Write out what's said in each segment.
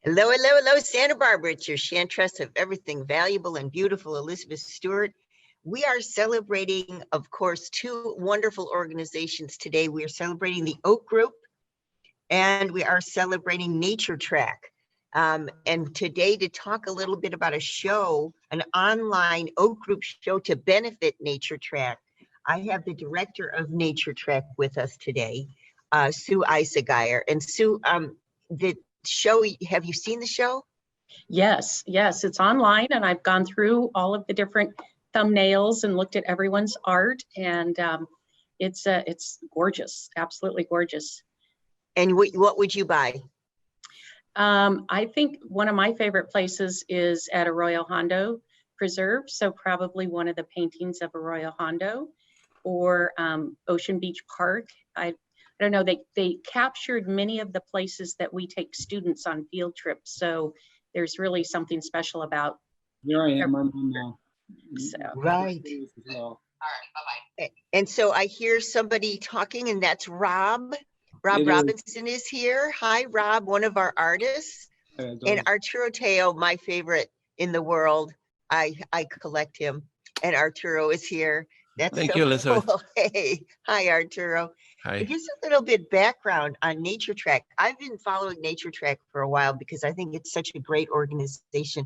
Hello, hello, hello, Santa Barbara. It's your Chantress of everything valuable and beautiful, Elizabeth Stewart. We are celebrating, of course, two wonderful organizations today. We are celebrating the Oak Group and we are celebrating Nature Track. And today to talk a little bit about a show, an online Oak Group show to benefit Nature Track, I have the director of Nature Track with us today, Sue Isageyer. And Sue, the show, have you seen the show? Yes, it's online, and I've gone through all of the different thumbnails and looked at everyone's art, and it's gorgeous, absolutely gorgeous. And what would you buy? I think one of my favorite places is at Arroyo Hondo Preserve, so probably one of the paintings of Arroyo Hondo or Ocean Beach Park. I don't know, they captured many of the places that we take students on field trips, so there's really something special about. Here I am, I'm on now. So. Right. Well. All right, bye-bye. And so I hear somebody talking, and that's Rob. Rob Robinson is here. Hi, Rob, one of our artists. And Arturo Teo, my favorite in the world. I collect him. And Arturo is here. That's Thank so you, Elizabeth. cool. Hey, hi, Arturo. Hi. Just a little bit background on Nature Track. I've been following Nature Track for a while because I think it's such a great organization.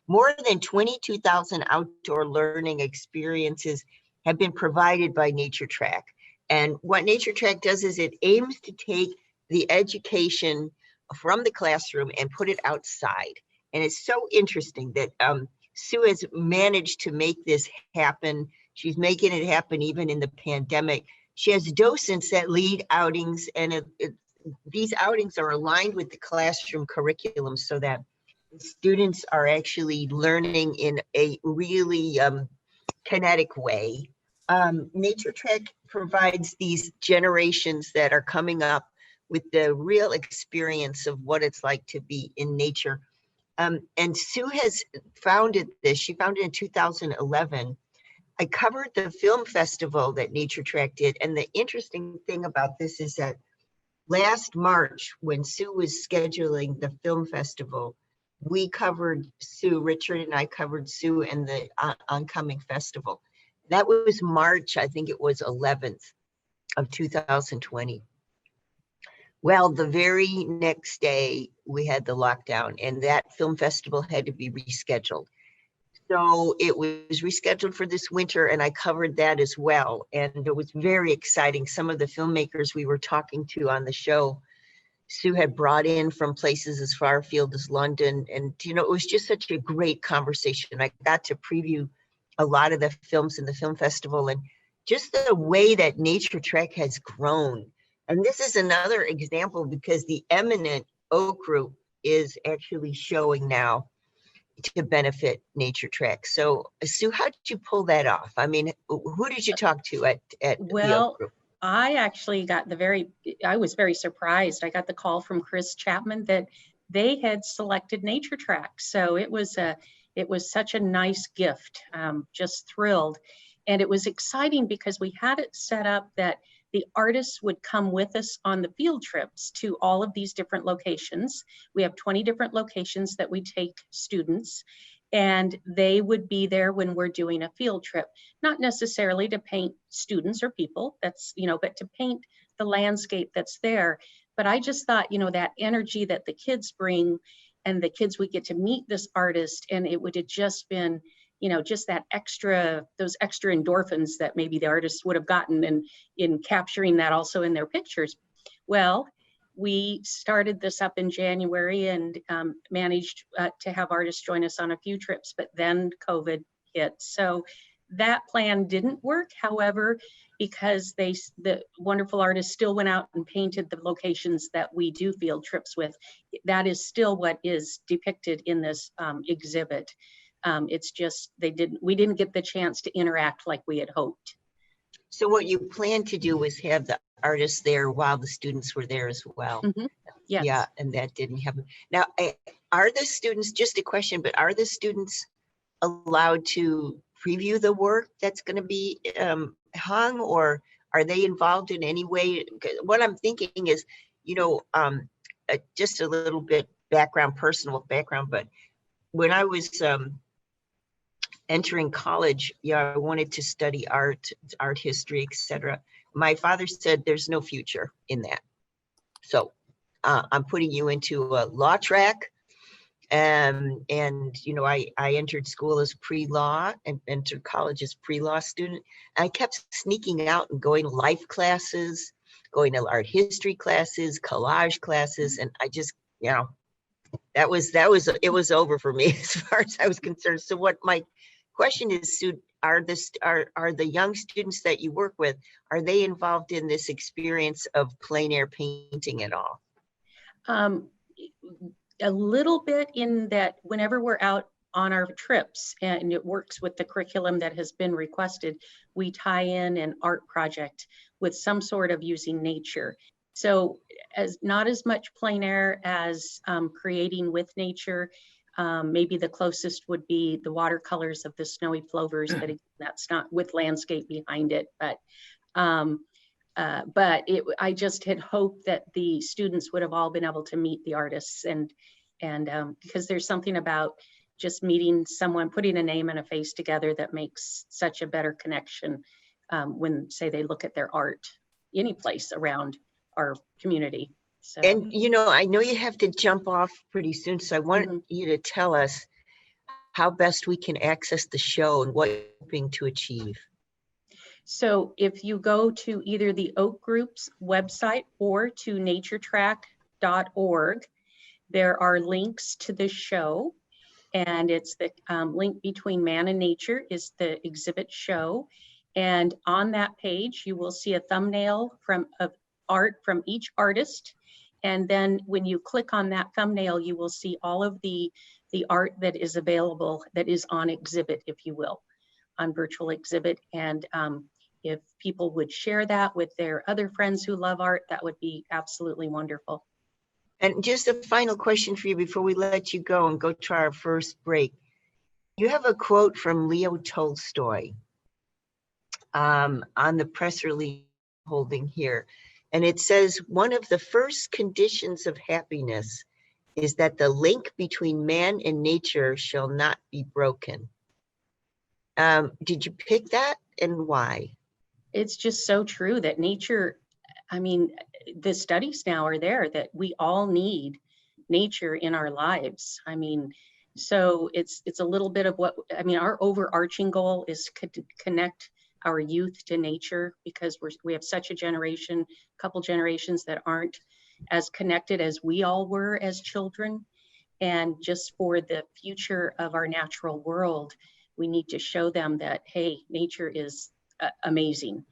More than 22,000 outdoor learning experiences have been provided by Nature Track. And what Nature Track does is it aims to take the education from the classroom and put it outside. And it's so interesting that Sue has managed to make this happen. She's making it happen even in the pandemic. She has docents that lead outings, and these outings are aligned with the classroom curriculum so that students are actually learning in a really kinetic way. Nature Track provides these generations that are coming up with the real experience of what it's like to be in nature. And Sue has founded this. She founded it in 2011. I covered the film festival that Nature Track did. And the interesting thing about this is that last March, when Sue was scheduling the film festival, we covered Sue, Richard and I covered Sue and the oncoming festival. That was March, I think it was 11th of 2020. Well, the very next day we had the lockdown and that film festival had to be rescheduled. So it was rescheduled for this winter and I covered that as well. And it was very exciting. Some of the filmmakers we were talking to on the show, Sue had brought in from places as far afield as London. And, you know, it was just such a great conversation. I got to preview a lot of the films in the film festival and just the way that Nature Track has grown. And this is another example because the eminent Oak Group is actually showing now to benefit Nature Track. So Sue, how did you pull that off? I mean, who did you talk to at the Oak Group? I actually got I was very surprised. I got the call from Chris Chapman that they had selected Nature Track. So it was such a nice gift, just thrilled. And it was exciting because we had it set up that the artists would come with us on the field trips to all of these different locations. We have 20 different locations that we take students, and they would be there when we're doing a field trip, not necessarily to paint students or people, that's, you know, but to paint the landscape that's there. But I just thought, you know, that energy that the kids bring and the kids would get to meet this artist, and it would have just been, you know, just that those extra endorphins that maybe the artists would have gotten in capturing that also in their pictures. Well, we started this up in January and managed to have artists join us on a few trips, but then COVID hit. So that plan didn't work. However, because the wonderful artists still went out and painted the locations that we do field trips with, that is still what is depicted in this exhibit. It's just we didn't get the chance to interact like we had hoped. So what you planned to do was have the artists there while the students were there as well. Mm-hmm. Yes. Yeah, and that didn't happen. Now, are the students, just a question, but are the students allowed to preview the work that's going to be hung, or are they involved in any way? What I'm thinking is, you know, just a little bit background, personal background, but when I was entering college, I wanted to study art history, etc. My father said, "There's no future in that. So I'm putting you into a law track." And I entered school as pre-law and entered college as pre-law student. And I kept sneaking out and going to life classes, going to art history classes, collage classes, and I just, it was over for me as far as I was concerned. So what my question is, Sue, are the young students that you work with, are they involved in this experience of plein air painting at all? A little bit, in that whenever we're out on our trips and it works with the curriculum that has been requested, we tie in an art project with some sort of using nature. So not as much plein air as creating with nature. Maybe the closest would be the watercolors of the snowy plovers, but that's not with landscape behind it. But I just had hoped that the students would have all been able to meet the artists, and because there's something about just meeting someone, putting a name and a face together, that makes such a better connection when, say, they look at their art any place around our community. So, and I know you have to jump off pretty soon, so I want you to tell us how best we can access the show and what you're hoping to achieve. So if you go to either the Oak Group's website or to naturetrack.org, there are links to the show, and it's the link between man and nature is the exhibit show. And on that page, you will see a thumbnail of art from each artist. And then when you click on that thumbnail, you will see all of the art that is available, that is on exhibit, if you will, on virtual exhibit. And if people would share that with their other friends who love art, that would be absolutely wonderful. And just a final question for you before we let you go and go to our first break. You have a quote from Leo Tolstoy on the press release holding here. And it says, "One of the first conditions of happiness is that the link between man and nature shall not be broken." Did you pick that, and why? It's just so true that nature, I mean, the studies now are there that we all need nature in our lives. I mean, so it's a little bit of what, I mean, our overarching goal is to connect our youth to nature, because we have such a couple generations that aren't as connected as we all were as children. And just for the future of our natural world, we need to show them that, hey, nature is amazing.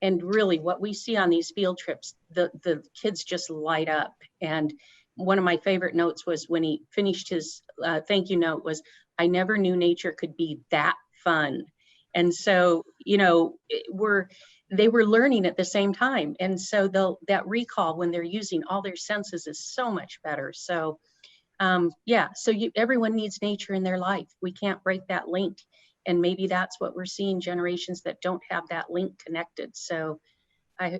And really what we see on these field trips, the kids just light up. And one of my favorite notes was when he finished his thank you note was, "I never knew nature could be that fun." And so, they were learning at the same time. And so that recall when they're using all their senses is so much better. So everyone needs nature in their life. We can't break that link. And maybe that's what we're seeing, generations that don't have that link connected. So I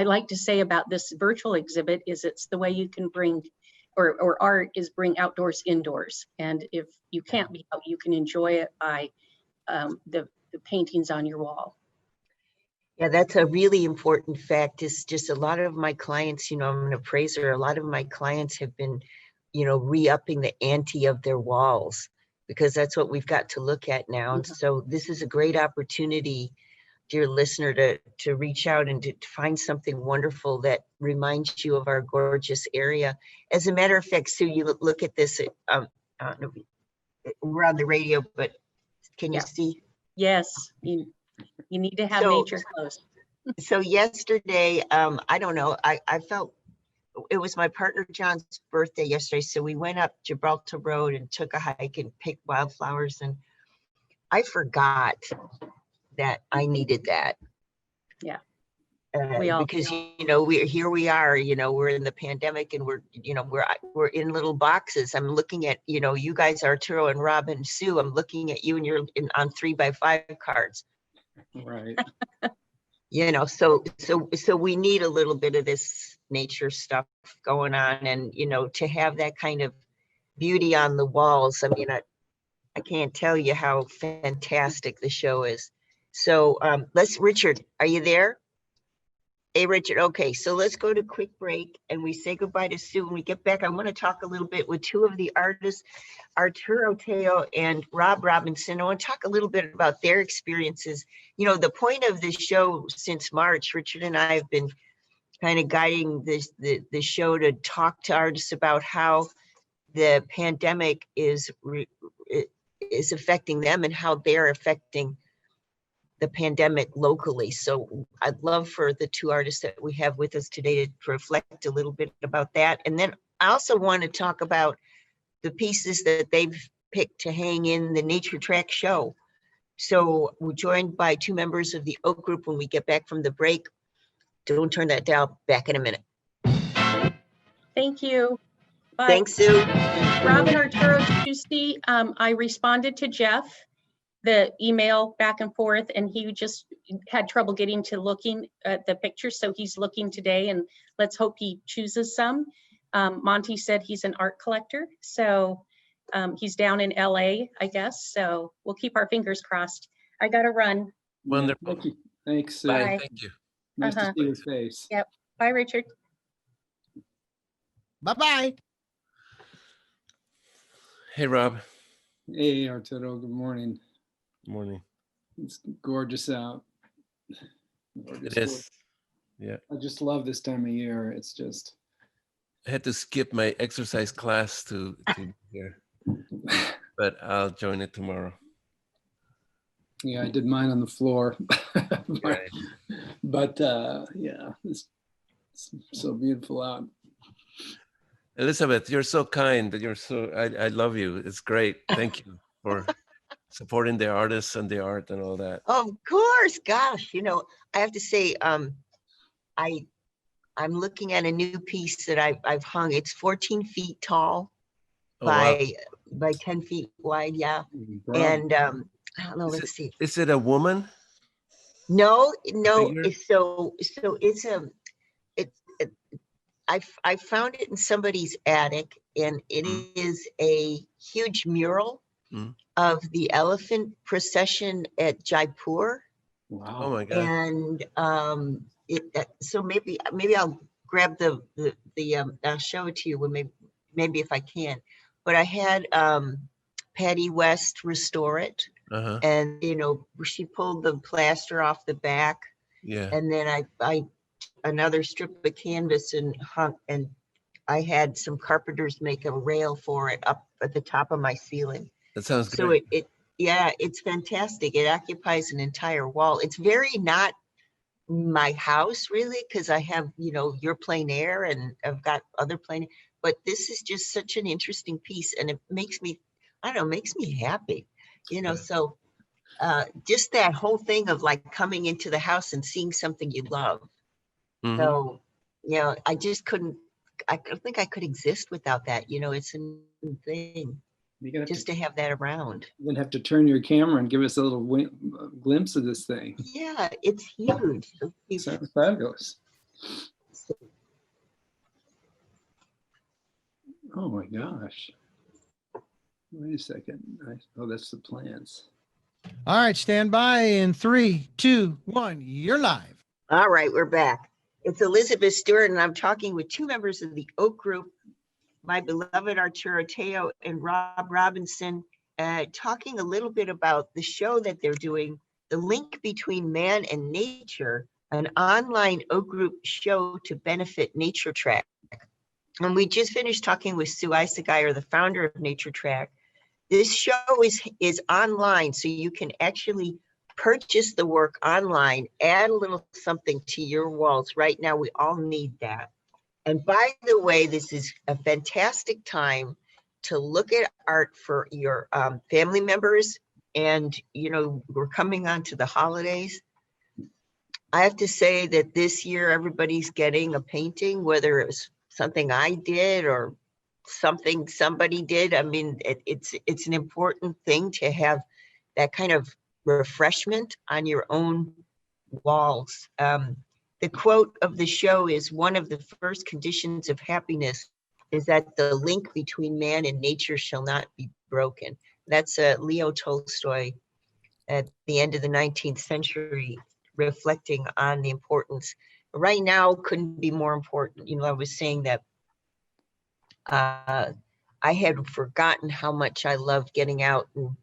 like to say about this virtual exhibit is it's the way you can bring, or art is bring outdoors indoors. And if you can't be out, you can enjoy it by the paintings on your wall. Yeah, that's a really important fact. Is just a lot of my clients, I'm an appraiser, a lot of my clients have been, re-upping the ante of their walls, because that's what we've got to look at now. And so this is a great opportunity, dear listener, to reach out and to find something wonderful that reminds you of our gorgeous area. As a matter of fact, Sue, you look at this, we're on the radio, but can you see? Yes, you need to have nature close. So yesterday, I don't know, I felt it was my partner John's birthday yesterday. So we went up Gibraltar Road and took a hike and picked wildflowers. And I forgot that I needed that. Yeah. Because, we are, we're in the pandemic and we're in little boxes. I'm looking at, you guys, Arturo and Rob and Sue, I'm looking at you and you're on 3x5 cards. Right. So we need a little bit of this nature stuff going on, and to have that kind of beauty on the walls. I mean, I can't tell you how fantastic the show is. So Richard, are you there? Hey, Richard. Okay, so let's go to a quick break and we say goodbye to Sue. When we get back, I want to talk a little bit with two of the artists, Arturo Teo and Rob Robinson. I want to talk a little bit about their experiences. The point of the show since March, Richard and I have been kind of guiding the show to talk to artists about how the pandemic is affecting them and how they're affecting the pandemic locally. So I'd love for the two artists that we have with us today to reflect a little bit about that. And then I also want to talk about the pieces that they've picked to hang in the Nature Track show. So we're joined by two members of the Oak Group when we get back from the break. Don't turn that down. Back in a minute. Thank you. Bye. Thanks, Sue. Robin, Arturo, did you see, I responded to Jeff, the email back and forth, and he just had trouble getting to looking at the pictures. So he's looking today, and let's hope he chooses some. Monty said he's an art collector. So he's down in LA, I guess. So we'll keep our fingers crossed. I got to run. Wonderful. Thank you. Thanks. Sue. Bye. Thank you. Nice to see his face. Yep. Bye, Richard. Bye-bye. Hey, Rob. Hey, Arturo. Good morning. Morning. It's gorgeous out. Gorgeous. It is. Yeah. I just love this time of year. It's just. I had to skip my exercise class to be here, but I'll join it tomorrow. Yeah, I did mine on the floor. Right. But yeah, it's so beautiful out. Elizabeth, you're so kind. I love you. It's great. Thank you for supporting the artists and the art and all that. Of course, gosh, I have to say, I'm looking at a new piece that I've hung. It's 14 feet tall by 10 feet wide. Yeah. Wow. And I don't know, let's see. Is it a woman? No. Figure? So it's I found it in somebody's attic, and it is a huge mural of the elephant procession at Jaipur. Wow. Oh my God. And so maybe I'll grab I'll show it to you when maybe if I can. But I had Patty West restore it, and she pulled the plaster off the back, and then I another strip of canvas and hung, and I had some carpenters make a rail for it up at the top of my ceiling. That sounds So great. it's fantastic. It occupies an entire wall. It's very not my house really, because I have your plein air and I've got other plein air, but this is just such an interesting piece, and it makes me happy, so just that whole thing of like coming into the house and seeing something you love. So I just couldn't, I don't think I could exist without that. It's a new thing just to have that around. You're gonna have to turn your camera and give us a little glimpse of this thing. Yeah, it's huge. Sounds fabulous. Oh my gosh. Wait a second. Oh, that's the plants. All right, stand by in 3, 2, 1. You're live. All right, we're back. It's Elizabeth Stewart, and I'm talking with two members of the Oak Group, my beloved Arturo Teo and Rob Robinson, talking a little bit about the show that they're doing, The Link Between Man and Nature, an online Oak Group show to benefit Nature Track. And we just finished talking with Sue Isageyer, the founder of Nature Track. This show is online, so you can actually purchase the work online, add a little something to your walls. Right now, we all need that. And by the way, this is a fantastic time to look at art for your family members. And, we're coming on to the holidays. I have to say that this year, everybody's getting a painting, whether it was something I did or something somebody did. I mean, it's an important thing to have that kind of refreshment on your own walls. The quote of the show is, one of the first conditions of happiness is that the link between man and nature shall not be broken. That's Leo Tolstoy at the end of the 19th century, reflecting on the importance. Right now couldn't be more important. You know, I was saying that I had forgotten how much I loved getting out and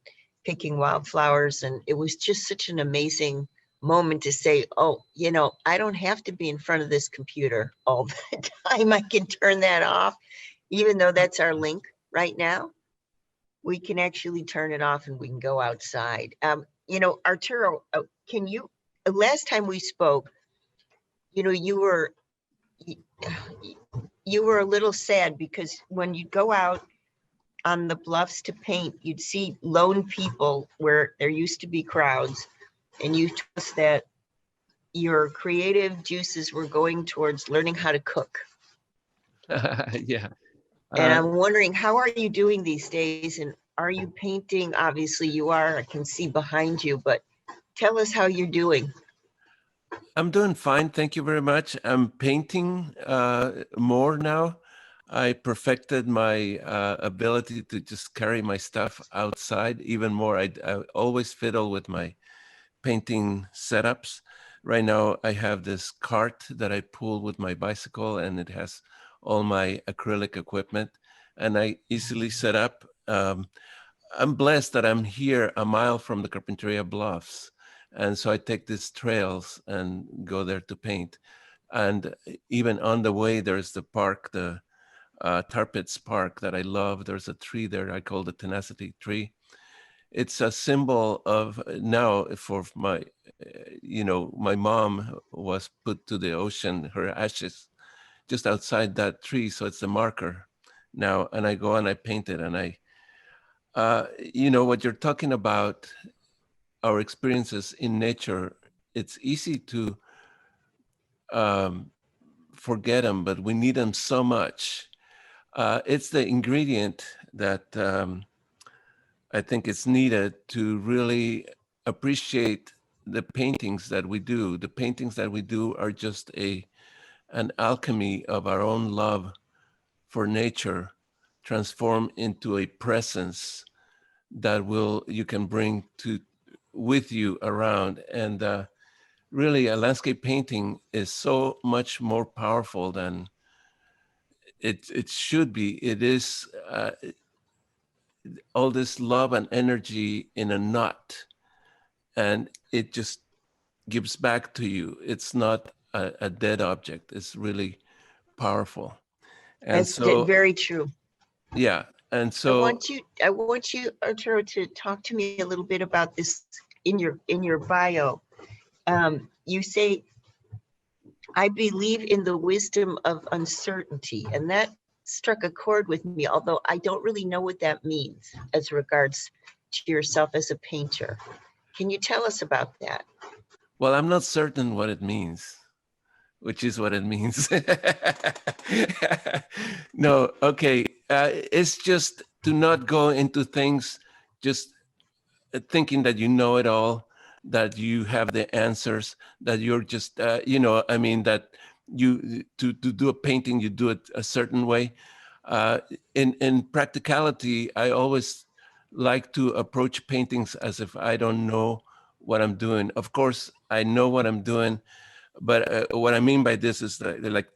picking wildflowers. And it was just such an amazing moment to say, oh, you know, I don't have to be in front of this computer all the time. I can turn that off, even though that's our link right now. We can actually turn it off and we can go outside. You know, Arturo, can you, last time we spoke, you know, you were a little sad because when you go out on the bluffs to paint, you'd see lone people where there used to be crowds, and you told us that your creative juices were going towards learning how to cook. Yeah. And I'm wondering, how are you doing these days? And are you painting? Obviously you are, I can see behind you, but tell us how you're doing. I'm doing fine. Thank you very much. I'm painting more now. I perfected my ability to just carry my stuff outside even more. I always fiddle with my painting setups. Right now, I have this cart that I pull with my bicycle, and it has all my acrylic equipment, and I easily set up. I'm blessed that I'm here a mile from the Carpinteria Bluffs. And so I take these trails and go there to paint. And even on the way, there's the park, the Tar Pits Park that I love. There's a tree there I call the tenacity tree. It's a symbol of now for my, you know, my mom was put to the ocean, her ashes just outside that tree. So it's a marker now. And I go and I paint it. And you know, what you're talking about, our experiences in nature, it's easy to forget them, but we need them so much. It's the ingredient that I think is needed to really appreciate the paintings that we do. The paintings that we do are just an alchemy of our own love for nature, transformed into a presence that you can bring with you around. And really, a landscape painting is so much more powerful than it should be. It is all this love and energy in a knot, and it just gives back to you. It's not a dead object. It's really powerful. And That's so, very true. yeah. And so I want you, Arturo, to talk to me a little bit about this in your bio. You say, I believe in the wisdom of uncertainty, and that struck a chord with me, although I don't really know what that means as regards to yourself as a painter. Can you tell us about that? well, I'm not certain what it means, which is what it means. No, okay. It's just to not go into things just thinking that you know it all, that you have the answers, that you're just, you know, I mean, that you, to do a painting, you do it a certain way. In practicality, I always like to approach paintings as if I don't know what I'm doing. Of course, I know what I'm doing, but what I mean by this is that, like,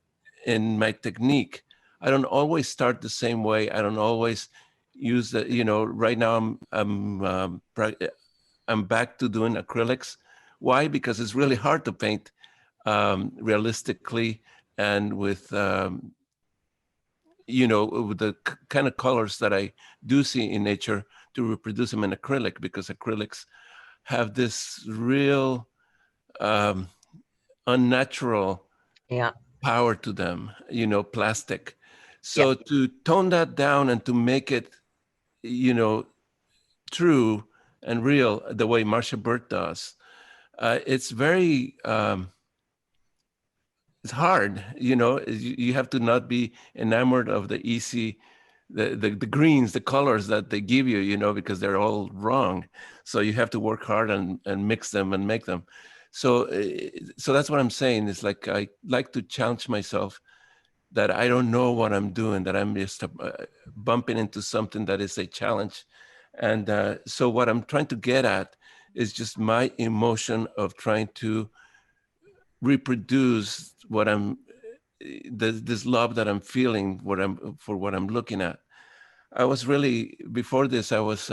in my technique, I don't always start the same way. I don't always use the, you know, right now I'm back to doing acrylics. Why? Because it's really hard to paint realistically and with, you know, with the kind of colors that I do see in nature to reproduce them in acrylic, because acrylics have this real unnatural power to them, you know, plastic. So to tone that down and to make it, you know, true and real the way Marcia Burt does, it's very, it's hard, you know. You have to not be enamored of the easy, the greens, the colors that they give you, you know, because they're all wrong. So you have to work hard and mix them and make them. So, so that's what I'm saying. It's like I like to challenge myself that I don't know what I'm doing, that I'm just bumping into something that is a challenge. And so what I'm trying to get at is just my emotion of trying to reproduce what I'm, this love that I'm feeling, for what I'm looking at. I was really, before this, I was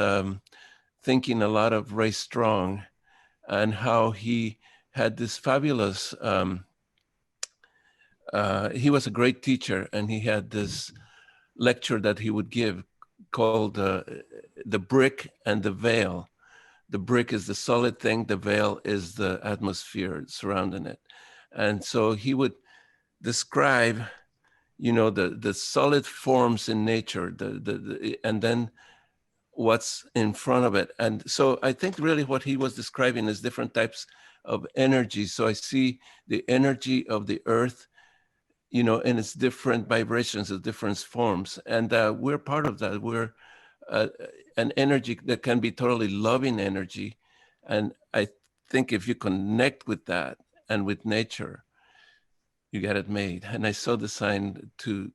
thinking a lot of Ray Strong and how he had this fabulous, he was a great teacher, and he had this lecture that he would give called The Brick and the Veil. The brick is the solid thing, the veil is the atmosphere surrounding it. And so he would describe, you know, the solid forms in nature, and then what's in front of it. And so I think really what he was describing is different types of energy. So I see the energy of the earth, you know, in its different vibrations, its different forms. And we're part of that. We're an energy that can be totally loving energy. And I think if you connect with that and with nature, you get it made. And I saw the sign to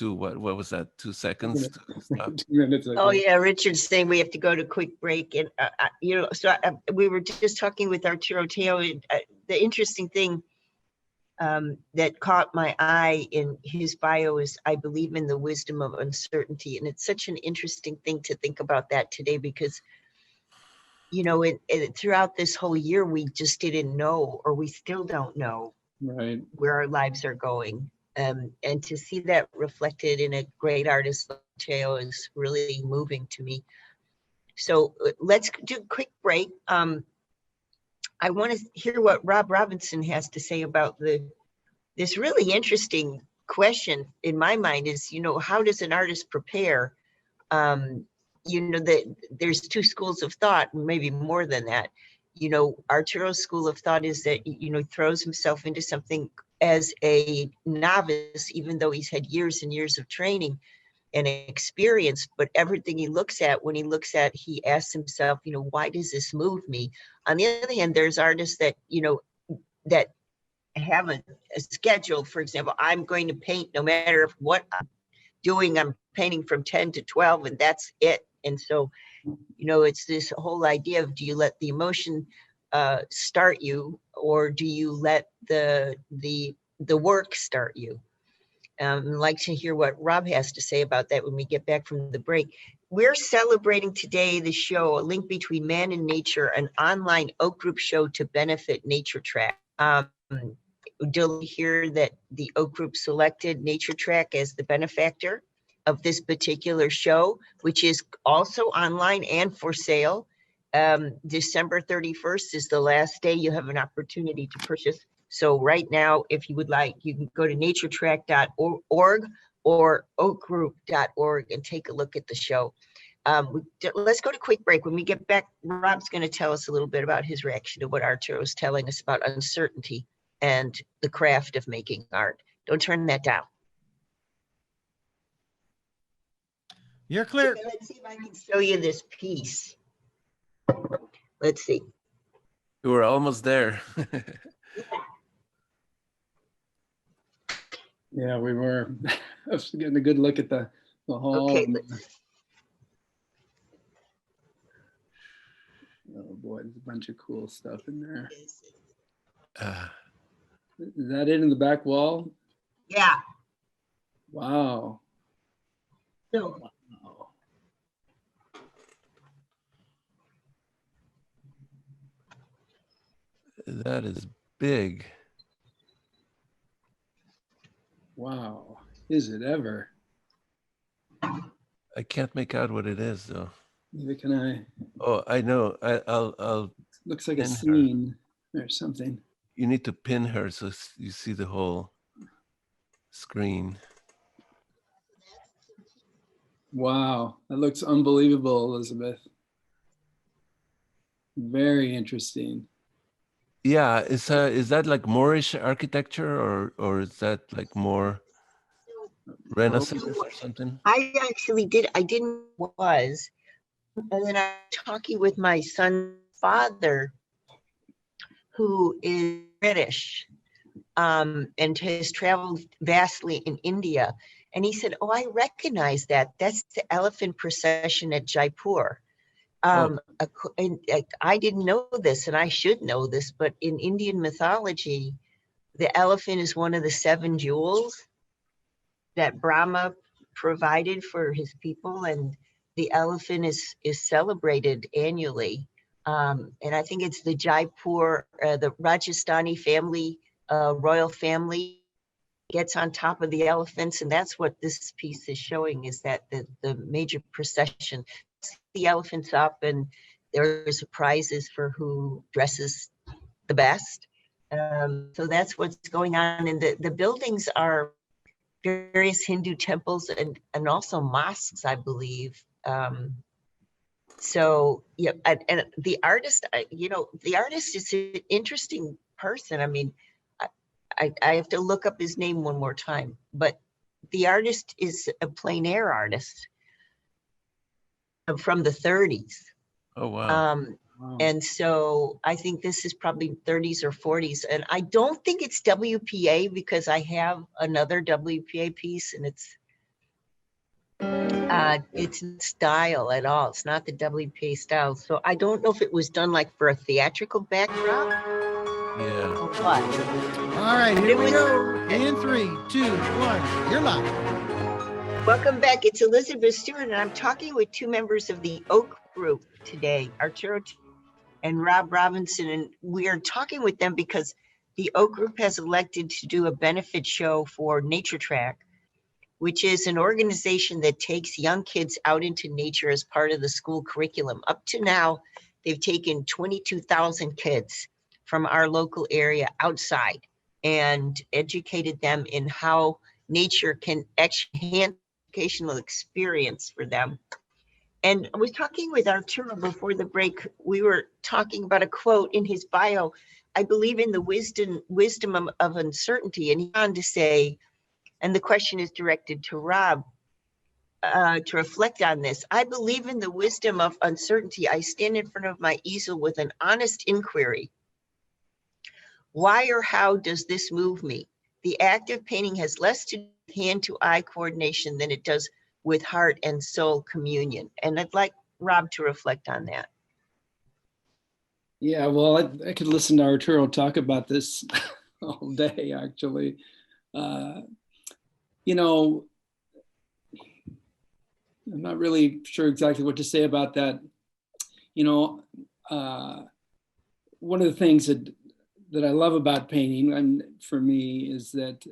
what was that? 2 seconds to stop. 2 minutes. I Oh think. yeah, Richard's saying we have to go to quick break, and you know, so we were just talking with Arturo Teo. The interesting thing that caught my eye in his bio is, I believe in the wisdom of uncertainty, and it's such an interesting thing to think about that today, because you know, throughout this whole year, we just didn't know, or we still don't know, Right. where our lives are going. And to see that reflected in a great artist like Teo is really moving to me. So let's do a quick break. I want to hear what Rob Robinson has to say about this really interesting question in my mind is, you know, how does an artist prepare? You know, there's 2 schools of thought, maybe more than that. You know, Arturo's school of thought is that, you know, throws himself into something as a novice, even though he's had years and years of training and experience, but everything he looks at, he asks himself, you know, why does this move me? On the other hand, there's artists that, you know, that have a schedule. For example, I'm going to paint no matter what I'm doing, I'm painting from 10 to 12 and that's it. And so, you know, it's this whole idea of, do you let the emotion start you, or do you let the work start you? I'd like to hear what Rob has to say about that when we get back from the break. We're celebrating today the show, A Link Between Man and Nature, an online Oak Group show to benefit Nature Track. You'll hear that the Oak Group selected Nature Track as the benefactor of this particular show, which is also online and for sale. December 31st is the last day you have an opportunity to purchase. So right now, if you would like, you can go to naturetrack.org or oakgroup.org and take a look at the show. Let's go to quick break. When we get back, Rob's going to tell us a little bit about his reaction to what Arturo is telling us about uncertainty and the craft of making art. Don't turn that down. You're clear. Okay, let's see if I can show you this piece. Let's see. We're almost there. Yeah, we were. I was getting a good look at the hall. Okay. Oh boy, there's a bunch of cool stuff in there. Uh, Is that it in the back wall? Yeah. Wow. So Wow. that is big. Wow. Is it ever? I can't make out what it is though. Neither can I. Oh, I know. I'll. Looks like a Pin her. scene or something. You need to pin her so you see the whole screen. Wow, that looks unbelievable, Elizabeth. Very interesting. Yeah, is that like Moorish architecture, or is that like more Renaissance or something? I actually was, and then I'm talking with my son's father, who is British and has traveled vastly in India. And he said, oh, I recognize that. That's the elephant procession at Jaipur. And I didn't know this, and I should know this, but in Indian mythology, the elephant is one of the 7 jewels that Brahma provided for his people, and the elephant is celebrated annually. And I think it's the Jaipur, the Rajasthani family, royal family gets on top of the elephants, and that's what this piece is showing, is that the major procession, the elephants up, and there's prizes for who dresses the best. So that's what's going on. And the buildings are various Hindu temples and also mosques, I believe. So yeah, and the artist, the artist is an interesting person. I mean, I have to look up his name one more time, but the artist is a plein air artist from the 30s. Oh, wow. Wow. And so I think this is probably 30s or 40s. And I don't think it's WPA because I have another WPA piece, and it's style at all. It's not the WPA style. So I don't know if it was done like for a theatrical backdrop Yeah. or what. All right, here we was- go. In 3, 2, 1, you're live. Welcome back. It's Elizabeth Stewart, and I'm talking with 2 members of the Oak Group today, Arturo and Rob Robinson. And we are talking with them because the Oak Group has elected to do a benefit show for Nature Track, which is an organization that takes young kids out into nature as part of the school curriculum. Up to now, they've taken 22,000 kids from our local area outside and educated them in how nature can actually enhance educational experience for them. And I was talking with Arturo before the break. We were talking about a quote in his bio. I believe in the wisdom of uncertainty. And he went on to say, and the question is directed to Rob, to reflect on this. I believe in the wisdom of uncertainty. I stand in front of my easel with an honest inquiry. Why or how does this move me? The act of painting has less to do with hand-to-eye coordination than it does with heart and soul communion. And I'd like Rob to reflect on that. Yeah, well, I could listen to Arturo talk about this all day, actually. You know, I'm not really sure exactly what to say about that. You know, one of the things that I love about painting, and for me, is that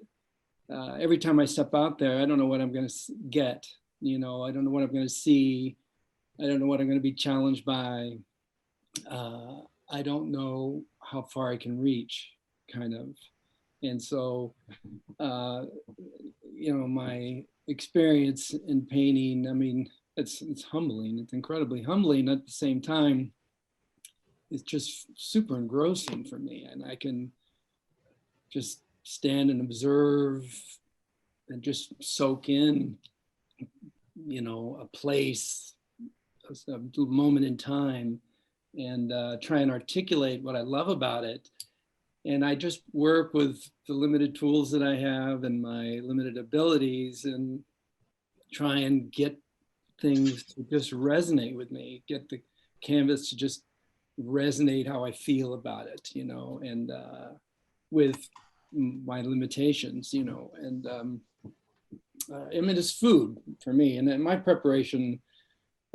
every time I step out there, I don't know what I'm going to get. You know, I don't know what I'm going to see. I don't know what I'm going to be challenged by. I don't know how far I can reach, kind of. And so, you know, my experience in painting, I mean, it's humbling. It's incredibly humbling. At the same time, it's just super engrossing for me. And I can just stand and observe and just soak in, you know, a place, a moment in time, and try and articulate what I love about it. And I just work with the limited tools that I have and my limited abilities, and try and get things to just resonate with me, get the canvas to just resonate how I feel about it, you know, and with my limitations, you know. And I mean, it's food for me. And in my preparation,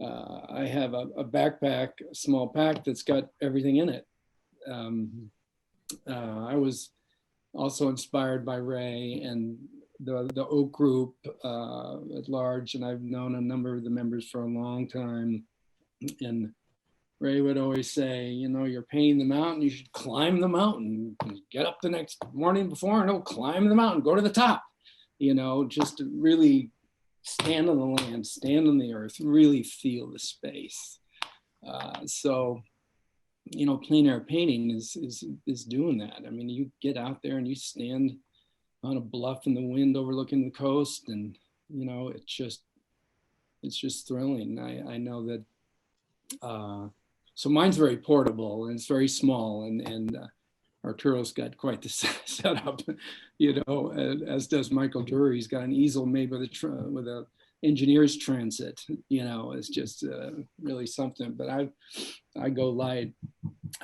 I have a backpack, a small pack that's got everything in it. I was also inspired by Ray and the Oak Group at large, and I've known a number of the members for a long time. And Ray would always say, you know, you're painting the mountain, you should climb the mountain. Get up the next morning before and climb the mountain, go to the top. You know, just to really stand on the land, stand on the earth, really feel the space. So, you know, plein air painting is doing that. I mean, you get out there and you stand on a bluff in the wind overlooking the coast, and you know, it's just thrilling. I know that. So mine's very portable and it's very small, and Arturo's got quite the setup, you know, as does Michael Drury. He's got an easel made with a engineer's transit, you know. It's just really something. But I go light.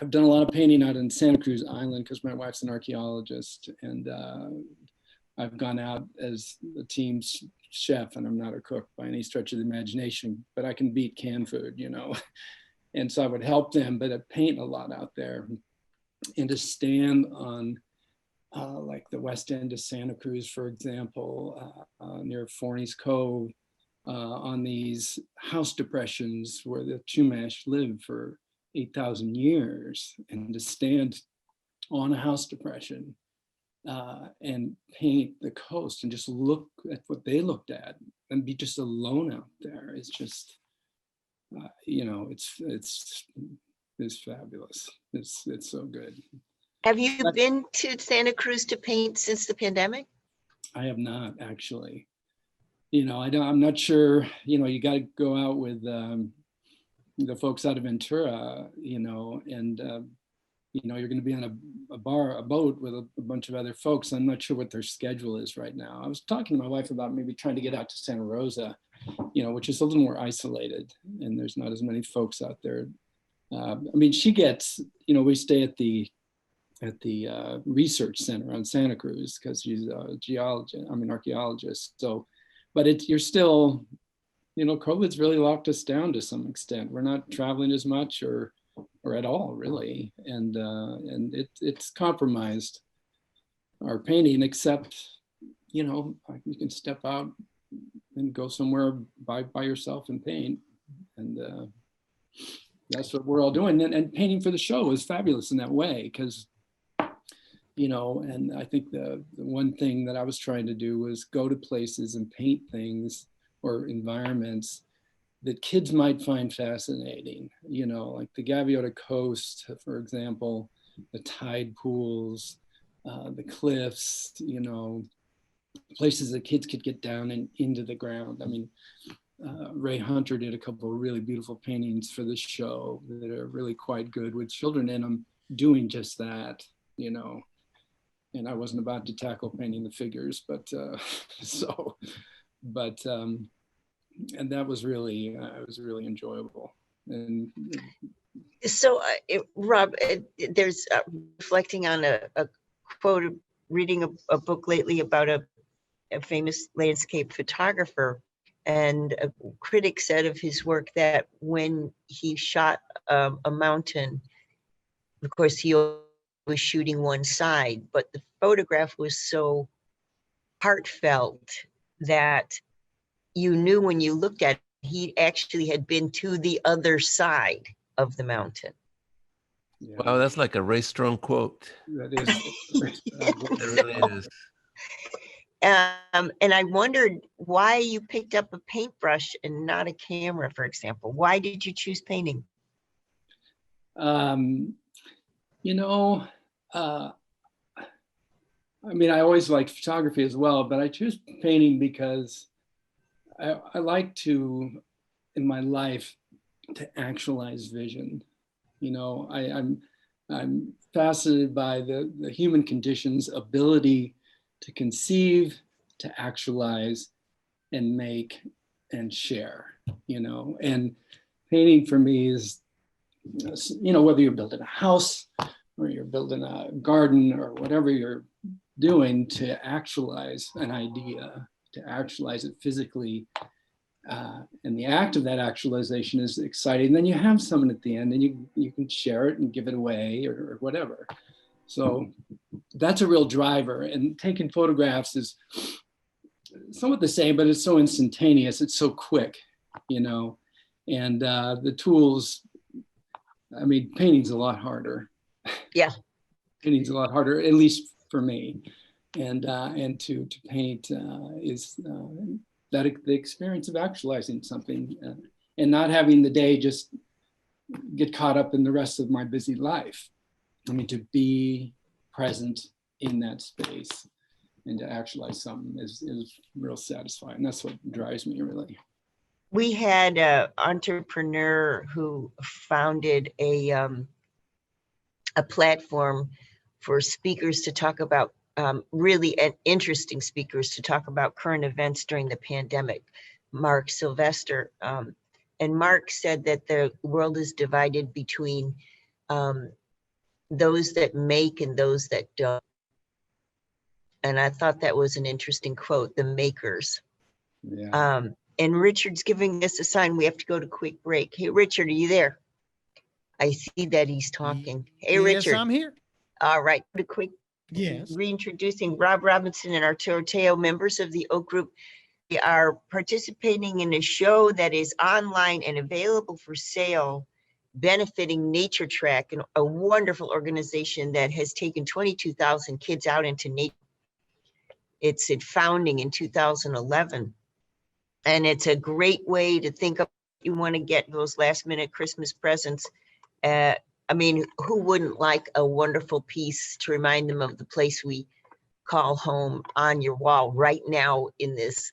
I've done a lot of painting out in Santa Cruz Island because my wife's an archaeologist, and I've gone out as the team's chef, and I'm not a cook by any stretch of the imagination, but I can beat canned food, you know. And so I would help them, but I paint a lot out there. And to stand on like the west end of Santa Cruz, for example, near Forney's Cove, on these house depressions where the Chumash lived for 8,000 years, and to stand on a house depression and paint the coast and just look at what they looked at and be just alone out there. It's just, you know, it's fabulous. It's so good. Have you been to Santa Cruz to paint since the pandemic? I have not, actually. You know, I'm not sure, you know, you got to go out with the folks out of Ventura, you know, and you know, you're going to be on a boat with a bunch of other folks. I'm not sure what their schedule is right now. I was talking to my wife about maybe trying to get out to Santa Rosa, you know, which is a little more isolated, and there's not as many folks out there. I mean, she gets, you know, we stay at the research center on Santa Cruz because she's a archaeologist. So, but you're still, you know, COVID's really locked us down to some extent. We're not traveling as much or at all, really, and it's compromised our painting. Except, you know, you can step out and go somewhere by yourself and paint, and that's what we're all doing. And painting for the show is fabulous in that way because, you know, and I think the one thing that I was trying to do was go to places and paint things or environments that kids might find fascinating, you know, like the Gaviota Coast, for example, the tide pools, the cliffs, you know, places that kids could get down and into the ground. I mean, Ray Hunter did a couple of really beautiful paintings for the show that are really quite good with children in them doing just that, you know. And I wasn't about to tackle painting the figures, but and that was really, it was really enjoyable. And so, Rob, there's reflecting on a quote, reading a book lately about a famous landscape photographer, and a critic said of his work that when he shot a mountain, of course, he was shooting one side, but the photograph was so heartfelt that you knew when you looked at it, he actually had been to the other side of the mountain. yeah, Wow, that's like a Ray Strong quote. that is. It really is. And I wondered why you picked up a paintbrush and not a camera, for example. Why did you choose painting? You know, I mean, I always liked photography as well, but I choose painting because I like to, in my life, to actualize vision. You know, I'm fascinated by the human condition's ability to conceive, to actualize, and make, and share, you know. And painting for me is, you know, whether you're building a house or you're building a garden or whatever you're doing, to actualize an idea, to actualize it physically. And the act of that actualization is exciting. Then you have someone at the end and you can share it and give it away or whatever. So that's a real driver. And taking photographs is somewhat the same, but it's so instantaneous. It's so quick, you know. And the tools, I mean, painting's a lot harder. Yeah. Painting's a lot harder, at least for me. And to paint is the experience of actualizing something and not having the day just get caught up in the rest of my busy life. I mean, to be present in that space and to actualize something is real satisfying. That's what drives me, really. We had an entrepreneur who founded a platform for speakers to talk about really interesting speakers to talk about current events during the pandemic. Mark Sylvester. And Mark said that the world is divided between those that make and those that don't. And I thought that was an interesting quote, the makers. Yeah. And Richard's giving us a sign we have to go to quick break. Hey, Richard, are you there? I see that he's talking. Hey, Yes, Richard. I'm here. All right, a quick Yes. reintroducing Rob Robinson and Arturo Teo, members of the Oak Group. We are participating in a show that is online and available for sale, benefiting Nature Track, a wonderful organization that has taken 22,000 kids out into nature. It's founding in 2011. And it's a great way to think of you want to get those last minute Christmas presents. I mean, who wouldn't like a wonderful piece to remind them of the place we call home on your wall right now in this,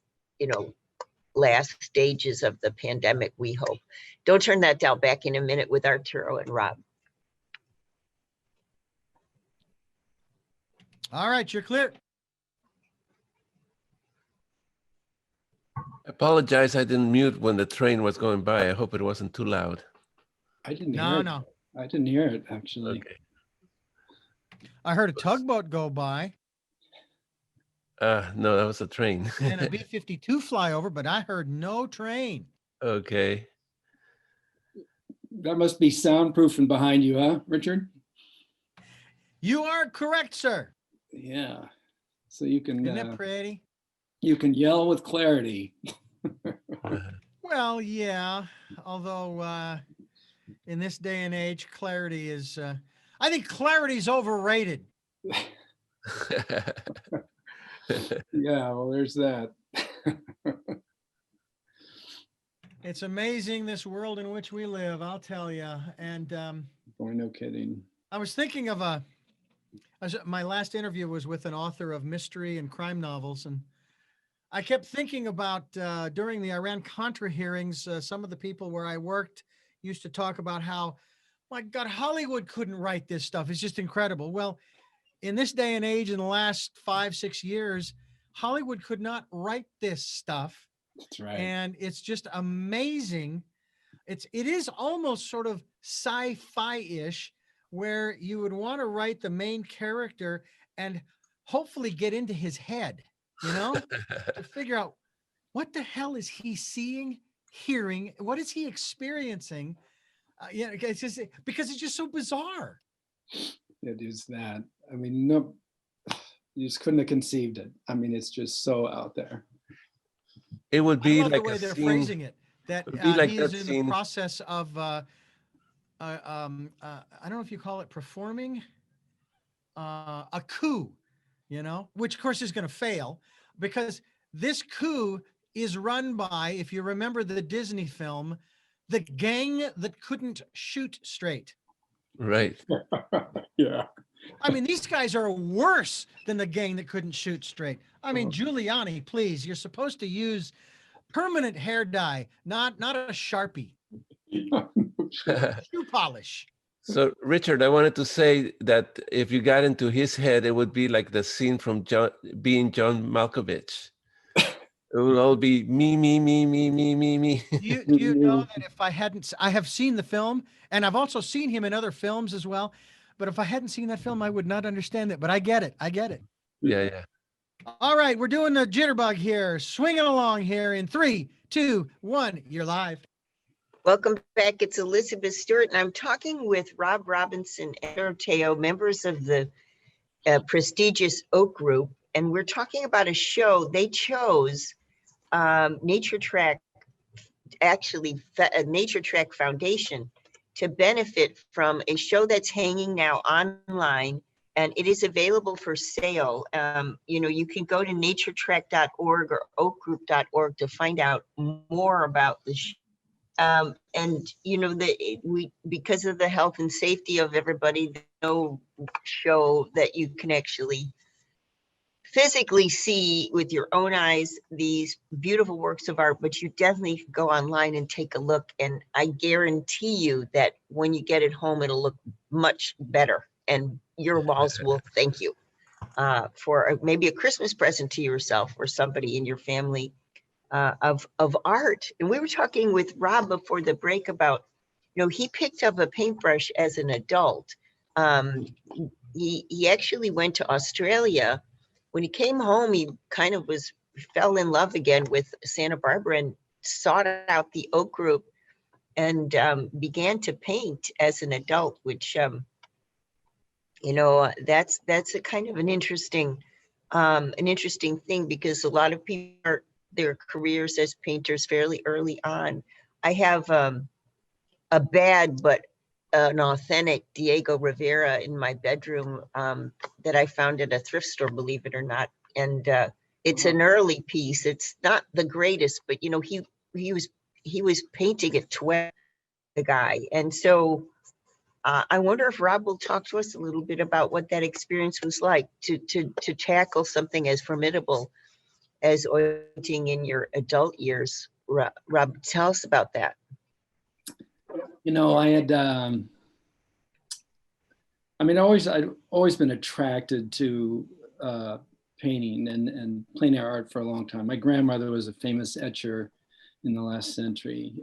last stages of the pandemic, we hope. Don't turn that dial. Back in a minute with Arturo and Rob. All right, you're clear. I apologize, I didn't mute when the train was going by. I hope it wasn't too loud. I didn't hear No, it. no. I didn't hear it, actually. Okay. I heard a tugboat go by No, that was a train. and a B-52 fly over, but I heard no train. Okay. That must be soundproofing behind you, huh, Richard? You are correct, sir. Yeah. So you can Isn't that pretty? you can yell with clarity. Well, yeah. Although in this day and age, clarity is, I think clarity is overrated. Yeah, well, there's that. It's amazing this world in which we live, I'll tell you. And Boy, no kidding. I was thinking of my last interview was with an author of mystery and crime novels. And I kept thinking about during the Iran-Contra hearings, some of the people where I worked used to talk about how, my God, Hollywood couldn't write this stuff. It's just incredible. Well, in this day and age, in the last 5-6 years, Hollywood could not write this stuff. That's right. And it's just amazing. It is almost sort of sci-fi-ish, where you would want to write the main character and hopefully get into his head, to figure out what the hell is he seeing, hearing, what is he experiencing? It's just because it's just so bizarre. It is that. I mean, no, you just couldn't have conceived it. I mean, it's just so out there. It would be I love like the way a they're scene. phrasing it. That It'd be like he is that in scene. the process of, I don't know if you call it performing a coup, which of course is going to fail because this coup is run by, if you remember the Disney film, the gang that couldn't shoot straight. Right. Yeah. I mean, these guys are worse than the gang that couldn't shoot straight. I mean, Giuliani, please, you're supposed to use permanent hair dye, not a Sharpie. Shoe polish. So, Richard, I wanted to say that if you got into his head, it would be like the scene from Being John Malkovich. It would all be me, me, me, me, me, me, me. You know that if I have seen the film, and I've also seen him in other films as well. But if I hadn't seen that film, I would not understand it. But I get it. Yeah, yeah. All right, we're doing the jitterbug here, swinging along here in 3, 2, 1. You're live. Welcome back. It's Elizabeth Stewart, and I'm talking with Rob Robinson and Arturo Teo, members of the prestigious Oak Group, and we're talking about a show they chose. Nature Track, actually, Nature Track Foundation, to benefit from a show that's hanging now online, and it is available for sale. You can go to naturetrack.org or oakgroup.org to find out more about the show. Because of the health and safety of everybody, there's no show that you can actually physically see with your own eyes these beautiful works of art, but you definitely can go online and take a look. And I guarantee you that when you get it home, it'll look much better and your walls will thank you for maybe a Christmas present to yourself or somebody in your family of art. And we were talking with Rob before the break about, he picked up a paintbrush as an adult. He actually went to Australia. When he came home, he kind of fell in love again with Santa Barbara and sought out the Oak Group and began to paint as an adult, which that's a kind of an interesting thing, because a lot of people start their careers as painters fairly early on. I have a bad but an authentic Diego Rivera in my bedroom that I found at a thrift store, believe it or not. And it's an early piece. It's not the greatest, but he was painting at 12, the guy. And so I wonder if Rob will talk to us a little bit about what that experience was like to tackle something as formidable as oil painting in your adult years. Rob, tell us about that. I had, I'd always been attracted to painting and plein air art for a long time. My grandmother was a famous etcher in the last century.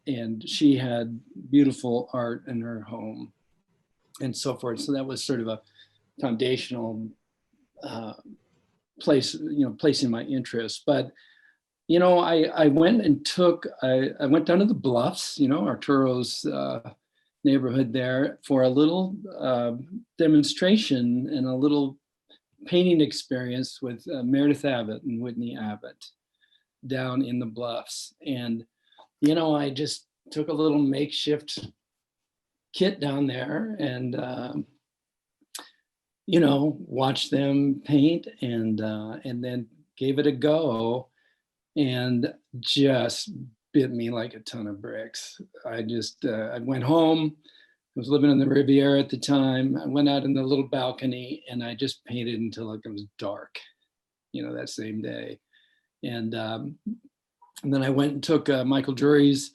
And she had beautiful art in her home and so forth. So that was sort of a foundational place in my interest. But, I went and I went down to the Bluffs, Arturo's neighborhood there, for a little demonstration and a little painting experience with Meredith Abbott and Whitney Abbott down in the Bluffs. And I just took a little makeshift kit down there and, watched them paint and then gave it a go, and just bit me like a ton of bricks. I went home. I was living in the Riviera at the time. I went out in the little balcony and I just painted until it was dark, that same day. And then I went and took Michael Drury's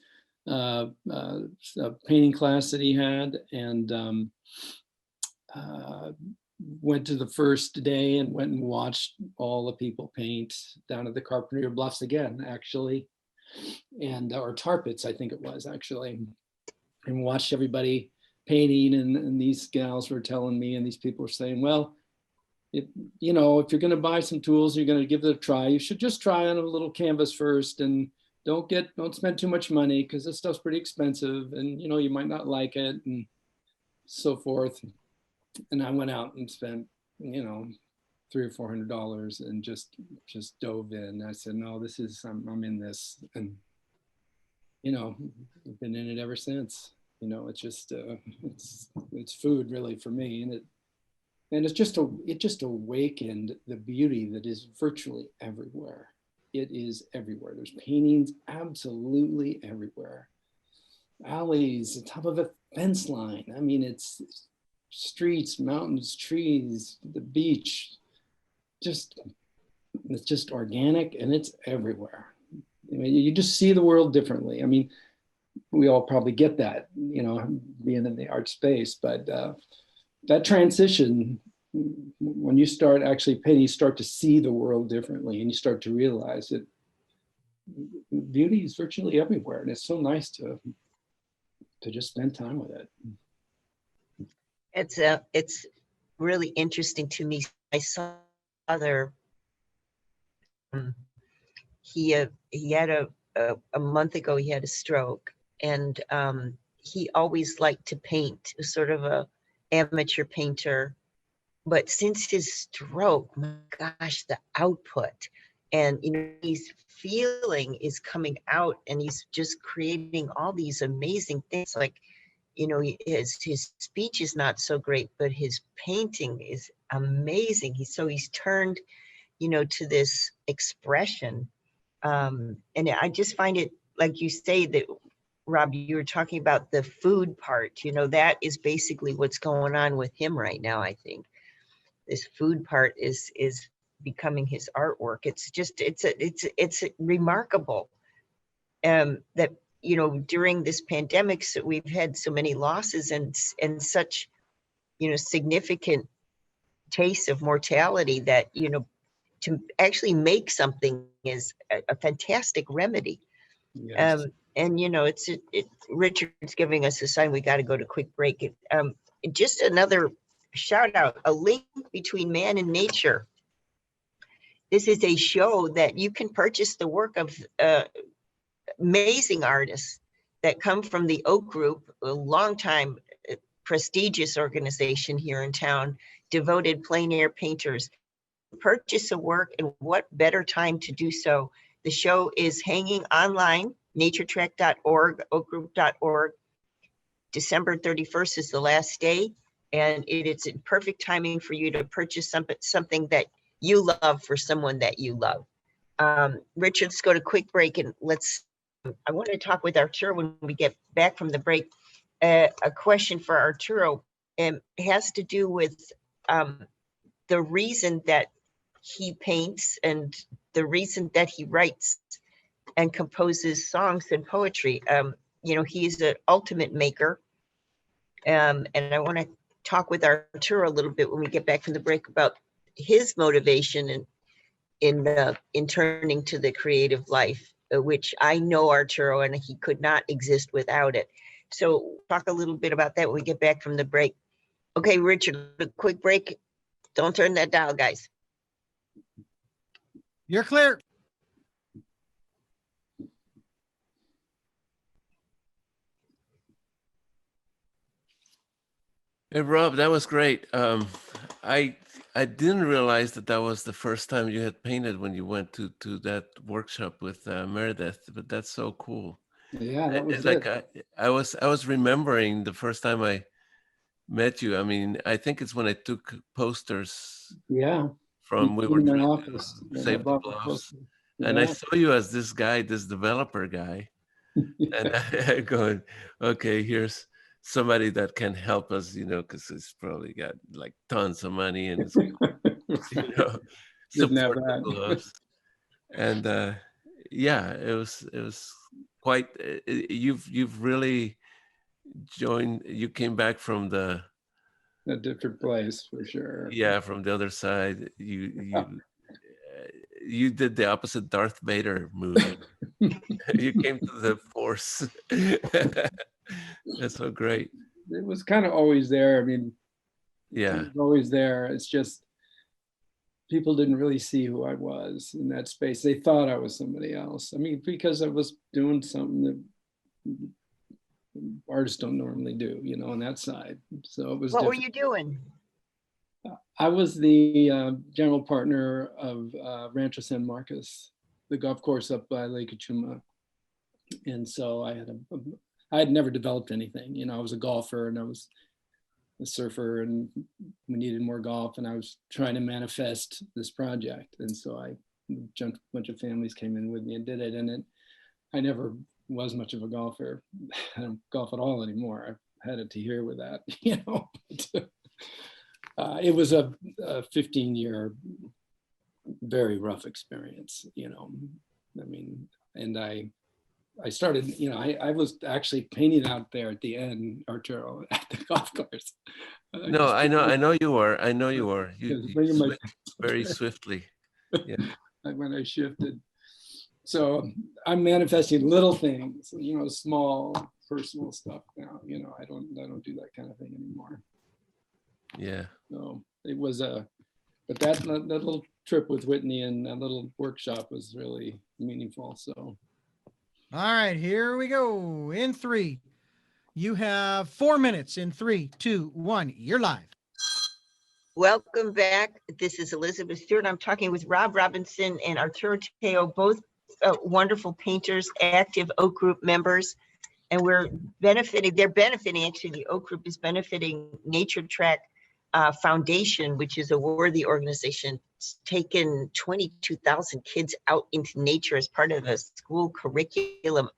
painting class that he had, and went to the first day and went and watched all the people paint down at the Carpenter Bluffs again, actually, and or Tar Pits, I think it was actually, and watched everybody painting. And these gals were telling me, and these people were saying, well, if you're going to buy some tools, you're going to give it a try, you should just try on a little canvas first, and don't spend too much money, because this stuff's pretty expensive, and you might not like it, and so forth. And I went out and spent $300 or $400 and just dove in. I said, no, I'm in this, and I've been in it ever since. It's just it's food really for me, and it just awakened the beauty that is virtually everywhere. It is everywhere. There's paintings absolutely everywhere. Alleys, the top of a fence line. I mean, it's streets, mountains, trees, the beach. It's just organic, and it's everywhere. You just see the world differently. I mean, we all probably get that, being in the art space, but that transition, when you start actually painting, you start to see the world differently, and you start to realize that beauty is virtually everywhere, and it's so nice to just spend time with it. It's really interesting to me. I saw other. He had a month ago. He had a stroke, and he always liked to paint. Sort of a amateur painter. But since his stroke, my gosh, the output and his feeling is coming out, and he's just creating all these amazing things. Like, his speech is not so great, but his painting is amazing. He's turned, to this expression. And I just find it, like you say, that Rob, you were talking about the food part, that is basically what's going on with him right now, I think. This food part is becoming his artwork. It's remarkable that during this pandemic, so we've had so many losses and such, significant taste of mortality that, to actually make something is a fantastic remedy. Yes. And Richard's giving us a sign. We got to go to quick break. Just another shout out, a link between man and nature. This is a show that you can purchase the work of amazing artists that come from the Oak Group, a longtime prestigious organization here in town, devoted plein air painters. Purchase a work, and what better time to do so? The show is hanging online, naturetrack.org, oakgroup.org. December 31st is the last day, and it's perfect timing for you to purchase something that you love for someone that you love. Richard, let's go to quick break, and I want to talk with Arturo when we get back from the break. A question for Arturo has to do with the reason that he paints and the reason that he writes and composes songs and poetry. He's an ultimate maker. And I want to talk with Arturo a little bit when we get back from the break about his motivation in turning to the creative life, which I know Arturo, and he could not exist without it. So talk a little bit about that when we get back from the break. Okay, Richard, a quick break. Don't turn that dial, guys. You're clear. Hey, Rob, that was great. I didn't realize that was the first time you had painted when you went to that workshop with Meredith, but that's so cool. Yeah, that was It's like I was remembering the first time I met you. I mean, I think it's when I took posters. Yeah. From we were in my trying office. to save the bluffs, and I saw you as this guy, this developer guy, and I going, okay, here's somebody that can help us, because he's probably got like tons of money and it's support the bluffs. And yeah, it was quite. You've really joined. You came back from a different place for sure. Yeah, from the other side. You did the opposite Darth Vader move. You came to the Force. That's so great. It was kind of always there. I mean, yeah, it was always there. It's just people didn't really see who I was in that space. They thought I was somebody else. I mean, because I was doing something that artists don't normally do, on that side. So it was. What were you doing? I was the general partner of Rancho San Marcos, the golf course up by Lake Achuma. And so I had never developed anything. I was a golfer and I was a surfer, and we needed more golf, and I was trying to manifest this project. And so a bunch of families came in with me and did it. And I never was much of a golfer. I don't golf at all anymore. I've had it to here with that, It was a 15-year, very rough experience, I mean, and I started, I was actually painting out there at the end, Arturo, at the golf course. No, I know you were. You switched very swiftly. Yeah. When I shifted. So I'm manifesting little things, small personal stuff now. I don't do that kind of thing anymore. Yeah. So it was but that little trip with Whitney and that little workshop was really meaningful. So. All right, here we go. In 3, you have 4 minutes. In 3, 2, 1, you're live. Welcome back. This is Elizabeth Stewart. I'm talking with Rob Robinson and Arturo Teo, both wonderful painters, active Oak Group members. And they're benefiting, actually, the Oak Group is benefiting Nature Track Foundation, which is a worthy organization. It's taken 22,000 kids out into nature as part of a school curriculum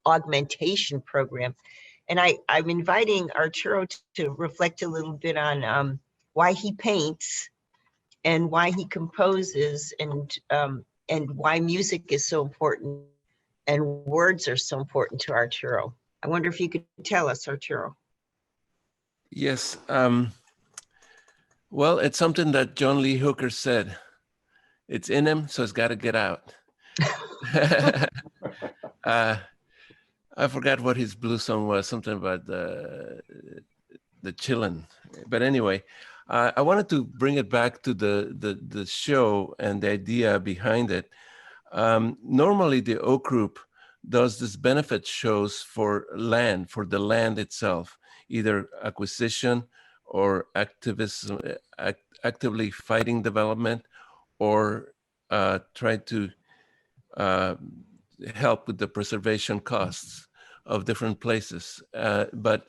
augmentation program. And I'm inviting Arturo to reflect a little bit on why he paints and why he composes, and why music is so important And words are so important to Arturo. I wonder if you could tell us, Arturo. Yes. Well, it's something that John Lee Hooker said. It's in him, so it's got to get out. I forgot what his blue song was, something about the chillin'. But anyway, I wanted to bring it back to the show and the idea behind it. Normally, the Oak Group does this benefit shows for land, for the land itself, either acquisition or activism, actively fighting development, or try to help with the preservation costs of different places. But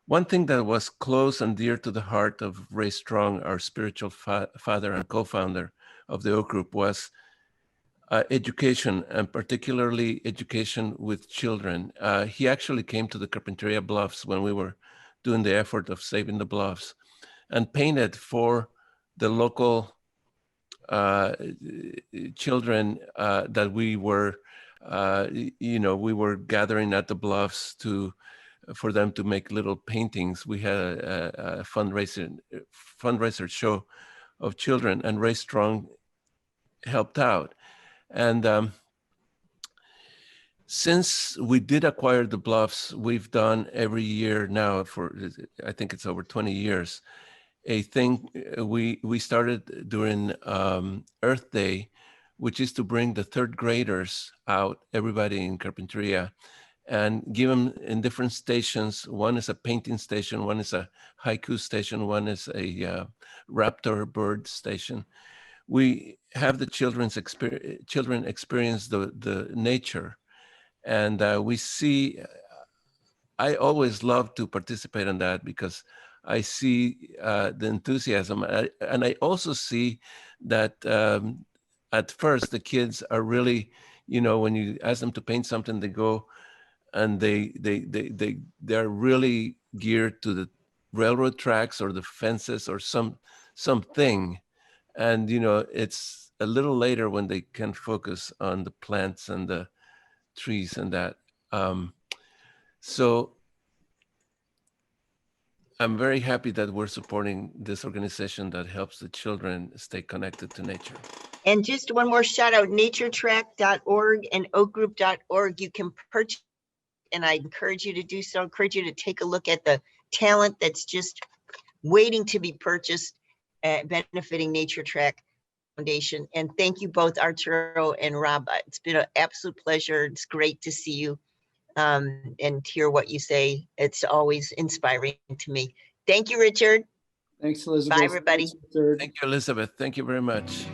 one thing that was close and dear to the heart of Ray Strong, our spiritual father and co-founder of the Oak Group, was education, and particularly education with children. He actually came to the Carpinteria Bluffs when we were doing the effort of saving the bluffs, and painted for the local children that we were, we were gathering at the bluffs for them to make little paintings. We had a fundraiser show of children, and Ray Strong helped out. And since we did acquire the bluffs, we've done every year now for, I think it's over 20 years, a thing we started during Earth Day, which is to bring the third graders out, everybody in Carpinteria, and give them in different stations. One is a painting station, one is a haiku station, one is a raptor bird station. We have the children experience the nature, and we see. I always love to participate in that because I see the enthusiasm, and I also see that at first the kids are really, when you ask them to paint something, they go and they're really geared to the railroad tracks or the fences or something, and it's a little later when they can focus on the plants and the trees and that. So I'm very happy that we're supporting this organization that helps the children stay connected to nature. And just one more shout out, naturetrack.org and oakgroup.org. You can purchase, and I encourage you to do so. I encourage you to take a look at the talent that's just waiting to be purchased, benefiting Nature Track Foundation. And thank you both, Arturo and Rob. It's been an absolute pleasure. It's great to see you and hear what you say. It's always inspiring to me. Thank you, Richard. Thanks, Elizabeth. Bye, everybody. Thanks, Richard. Thank you, Elizabeth. Thank you very much.